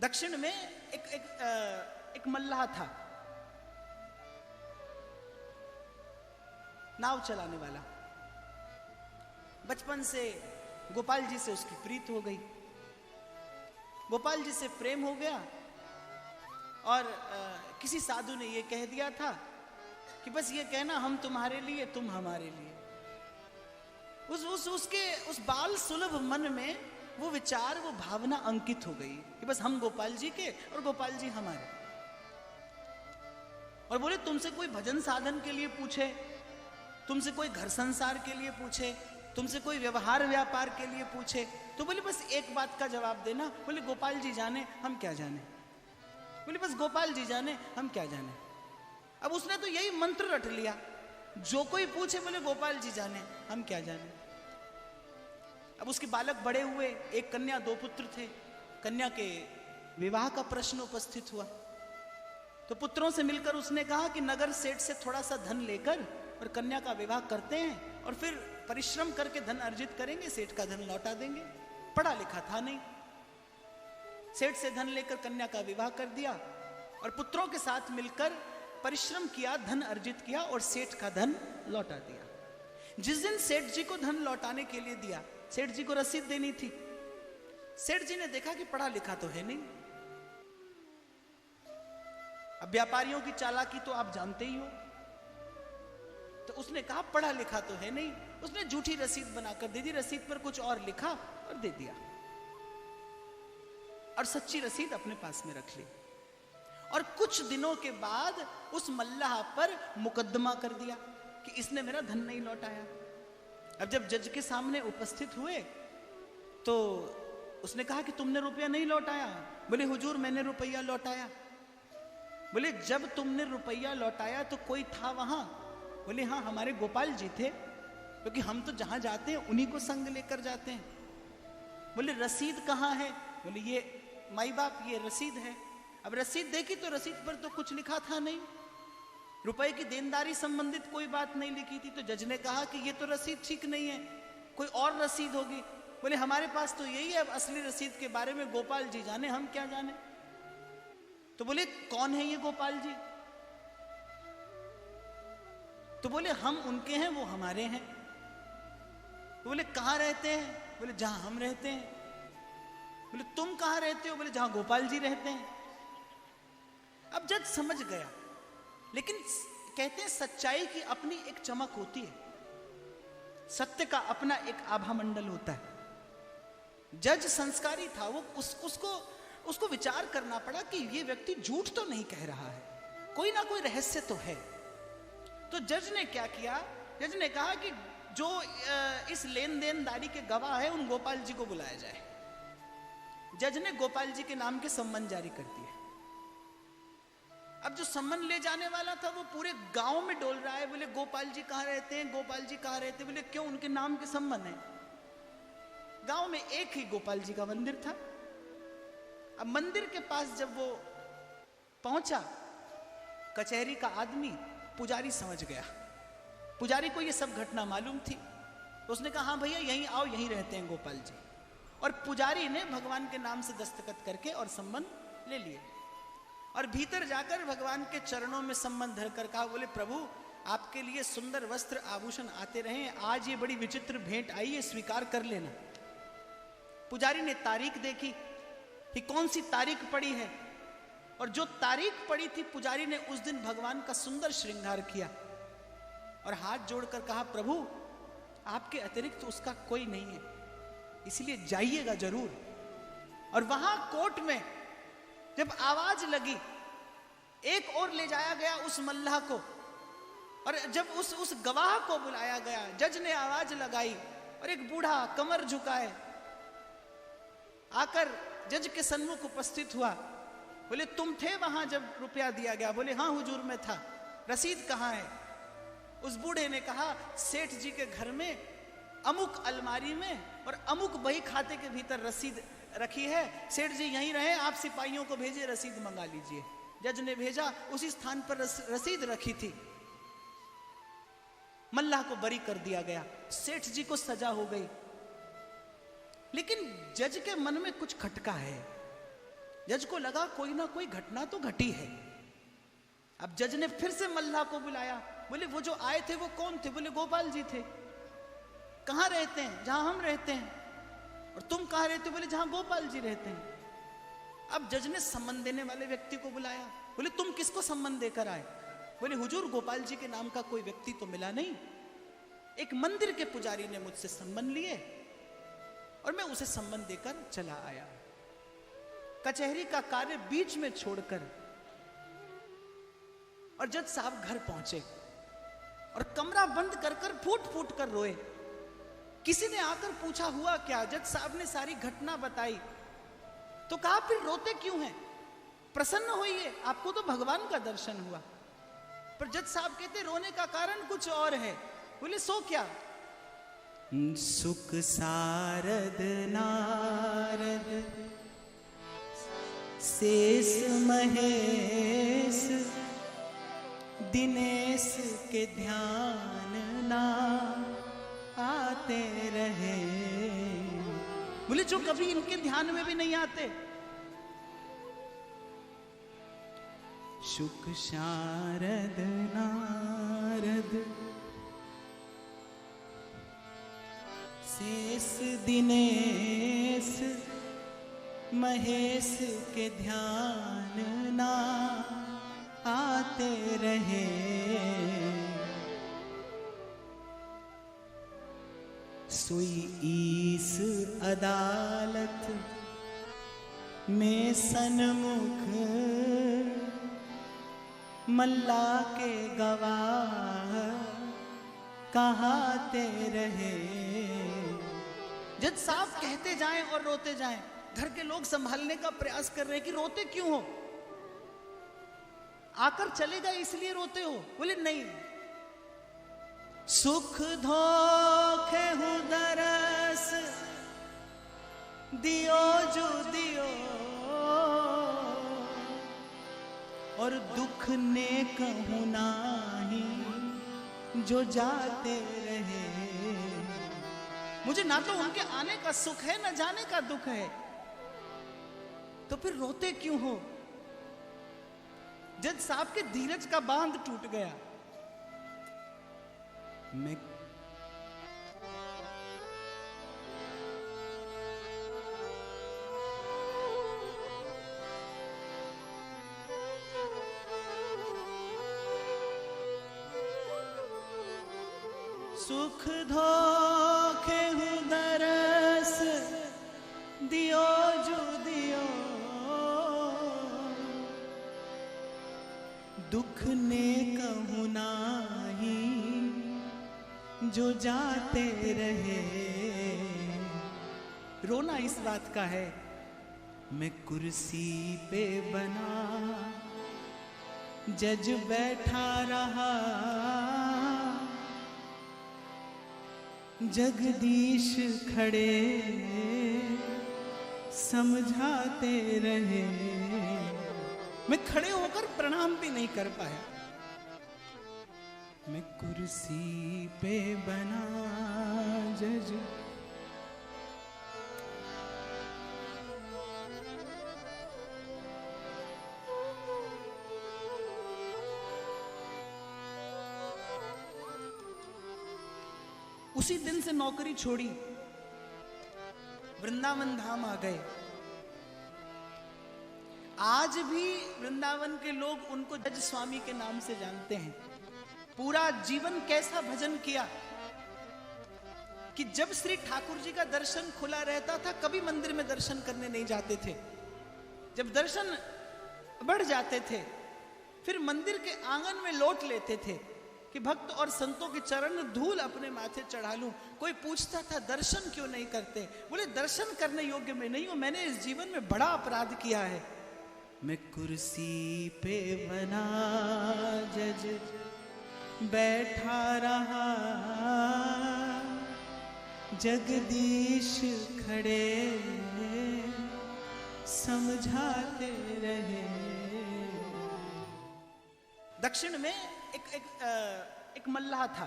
दक्षिण में एक मल्लाह था, नाव चलाने वाला। बचपन से गोपाल जी से उसकी प्रीत हो गई, गोपाल जी से प्रेम हो गया। और किसी साधु ने यह कह दिया था कि बस ये कहना हम तुम्हारे लिए तुम हमारे लिए। उस बाल सुलभ मन में वो विचार, वो भावना अंकित हो गई कि बस हम गोपाल जी के और गोपाल जी हमारे। और बोले तुमसे कोई भजन साधन के लिए पूछे, तुमसे कोई घर संसार के लिए पूछे, तुमसे कोई व्यवहार व्यापार के लिए पूछे, तो बोले बस एक बात का जवाब देना। बोले गोपाल जी जाने हम क्या जाने। बोले बस गोपाल जी जाने हम क्या जाने। अब उसने तो यही मंत्र रट लिया, जो कोई पूछे बोले गोपाल जी जाने हम क्या जाने। अब उसके बालक बड़े हुए, एक कन्या दो पुत्र थे। कन्या के विवाह का प्रश्न उपस्थित हुआ तो पुत्रों से मिलकर उसने कहा कि नगर सेठ से थोड़ा सा धन लेकर और कन्या का विवाह करते हैं और फिर परिश्रम करके धन अर्जित करेंगे, सेठ का धन लौटा देंगे। पढ़ा लिखा था नहीं, सेठ से धन लेकर कन्या का विवाह कर दिया और पुत्रों के साथ मिलकर परिश्रम किया, धन अर्जित किया और सेठ का धन लौटा दिया। जिस दिन सेठ जी को धन लौटाने के लिए दिया, सेठ जी को रसीद देनी थी। सेठ जी ने देखा कि पढ़ा लिखा तो है नहीं। अब व्यापारियों की चालाकी तो आप जानते ही हो, तो उसने कहा पढ़ा लिखा तो है नहीं। उसने झूठी रसीद बनाकर दे दी, रसीद पर कुछ और लिखा और दे दिया और सच्ची रसीद अपने पास में रख ली। और कुछ दिनों के बाद उस मल्लाह पर मुकदमा कर दिया कि इसने मेरा धन नहीं लौटाया। अब जब जज के सामने उपस्थित हुए तो उसने कहा कि तुमने रुपया नहीं लौटाया। बोले हुजूर मैंने रुपया लौटाया। बोले जब तुमने रुपया लौटाया तो कोई था वहां। बोले हाँ हमारे गोपाल जी थे, क्योंकि हम तो जहां जाते हैं उन्हीं को संग लेकर जाते हैं। बोले रसीद कहाँ है। बोले ये माई बाप ये रसीद है। अब रसीद देखी तो रसीद पर तो कुछ लिखा था नहीं, रुपए की देनदारी संबंधित कोई बात नहीं लिखी थी। तो जज ने कहा कि ये तो रसीद ठीक नहीं है, कोई और रसीद होगी। बोले हमारे पास तो यही है, अब असली रसीद के बारे में गोपाल जी जाने हम क्या जाने। तो बोले कौन है ये गोपाल जी। तो बोले हम उनके हैं वो हमारे हैं। तो बोले कहाँ रहते हैं। बोले जहां हम रहते हैं। बोले तुम कहाँ रहते हो। बोले जहां गोपाल जी रहते हैं। अब जज समझ गया, लेकिन कहते हैं सच्चाई की अपनी एक चमक होती है, सत्य का अपना एक आभा मंडल होता है। जज संस्कारी था, वो उसको विचार करना पड़ा कि ये व्यक्ति झूठ तो नहीं कह रहा है, कोई ना कोई रहस्य तो है। तो जज ने क्या किया, जज ने कहा कि जो इस लेन देनदारी के गवाह है उन गोपाल जी को बुलाया जाए। जज ने गोपाल जी के नाम के सम्मन जारी कर दिए। अब जो सम्मन ले जाने वाला था वो पूरे गांव में डोल रहा है। बोले गोपाल जी कहाँ रहते हैं, गोपाल जी कहाँ रहते हैं। बोले क्यों, उनके नाम के सम्मन है। गांव में एक ही गोपाल जी का मंदिर था। अब मंदिर के पास जब वो पहुंचा, कचहरी का आदमी पुजारी समझ गया। पुजारी को ये सब घटना मालूम थी, तो उसने कहा हाँ भैया यहीं आओ, यहीं रहते हैं गोपाल जी। और पुजारी ने भगवान के नाम से दस्तखत करके और सम्मन ले लिए और भीतर जाकर भगवान के चरणों में सम्मन धरकर कहा, बोले प्रभु आपके लिए सुंदर वस्त्र आभूषण आते रहे, आज ये बड़ी विचित्र भेंट आई है, स्वीकार कर लेना। पुजारी ने तारीख देखी कि कौन सी तारीख पड़ी है, और जो तारीख पड़ी थी पुजारी ने उस दिन भगवान का सुंदर श्रृंगार किया और हाथ जोड़कर कहा, प्रभु आपके अतिरिक्त तो उसका कोई नहीं है, इसलिए जाइएगा जरूर। और वहां कोर्ट में जब आवाज लगी, एक और ले जाया गया उस मल्लाह को, और जब उस गवाह को बुलाया गया, जज ने आवाज लगाई और एक बूढ़ा कमर झुकाए आकर जज के सन्मुख उपस्थित हुआ। बोले तुम थे वहां जब रुपया दिया गया। बोले हाँ हुजूर मैं था। रसीद कहाँ है। उस बूढ़े ने कहा सेठ जी के घर में अमुक अलमारी में और अमुक बही खाते के भीतर रसीद रखी है, सेठ जी यहीं रहे, आप सिपाहियों को भेजिए रसीद मंगा लीजिए। जज ने भेजा, उसी स्थान पर रसीद रखी थी। मल्लाह को बरी कर दिया गया, सेठ जी को सजा हो गई। लेकिन जज के मन में कुछ खटका है। जज को लगा कोई ना कोई घटना तो घटी है। अब जज ने फिर से मल्लाह को बुलाया। बोले वो जो आए थे वो कौन थे? बोले गोपाल जी थे। कहाँ रहते हैं? जहां हम रहते हैं। और तुम कहाँ रहते हो? बोले जहां गोपाल जी रहते हैं। अब जज ने सम्मान देने वाले व्यक्ति को बुलाया। बोले तुम किसको सम्मान देकर आए? बोले हुजूर गोपाल जी के नाम का कोई व्यक्ति तो मिला नहीं, एक मंदिर के पुजारी ने मुझसे सम्मान लिए और मैं उसे सम्मान देकर चला आया। कचहरी का कार्य बीच में छोड़कर और जज साहब घर पहुंचे और कमरा बंद कर कर फूट फूट कर रोए। किसी ने आकर पूछा हुआ क्या? जज साहब ने सारी घटना बताई। तो कहा फिर रोते क्यों हैं? प्रसन्न होइए, आपको तो भगवान का दर्शन हुआ। पर जज साहब कहते रोने का कारण कुछ और है। बोले सो क्या? सुख सारद नारद शेष महेश दिनेश के ध्यान ना आते रहे। बोले जो कभी इनके ध्यान में भी नहीं आते। शुक शारद नारद शेष दिनेश महेश के ध्यान ना आते रहे। सोई ईस अदालत में सन्मुख मल्ला के गवाह कहाते रहे। जज साहब कहते जाएं और रोते जाएं। घर के लोग संभालने का प्रयास कर रहे हैं कि रोते क्यों हो, आकर चले गए इसलिए रोते हो। बोले नहीं, सुख धोखे हूं दरस दियो जो दियो और दुख ने कहूं नाही जो जाते रहे। मुझे ना तो उनके आने का सुख है ना जाने का दुख है, तो फिर रोते क्यों हो? जज साहब के धीरज का बांध टूट गया। मैं सुख धोखे हूं दरस दियो जो दियो दुख ने कहूं नाही जो जाते रहे। रोना इस बात का है, मैं कुर्सी पे बना जज बैठा रहा, जगदीश खड़े समझाते रहे। मैं खड़े होकर प्रणाम भी नहीं कर पाया। मैं कुर्सी पे बना जज उसी दिन से नौकरी छोड़ी, वृंदावन धाम आ गए। आज भी वृंदावन के लोग उनको जज स्वामी के नाम से जानते हैं। पूरा जीवन कैसा भजन किया कि जब श्री ठाकुर जी का दर्शन खुला रहता था कभी मंदिर में दर्शन करने नहीं जाते थे। जब दर्शन बढ़ जाते थे फिर मंदिर के आंगन में लौट लेते थे कि भक्त और संतों के चरण धूल अपने माथे चढ़ा लूं। कोई पूछता था दर्शन क्यों नहीं करते? बोले दर्शन करने योग्य मैं नहीं हूं, मैंने इस जीवन में बड़ा अपराध किया है। मैं कुर्सी पे बना जज बैठा रहा, जगदीश खड़े समझाते रहे। दक्षिण में एक मल्लाह था।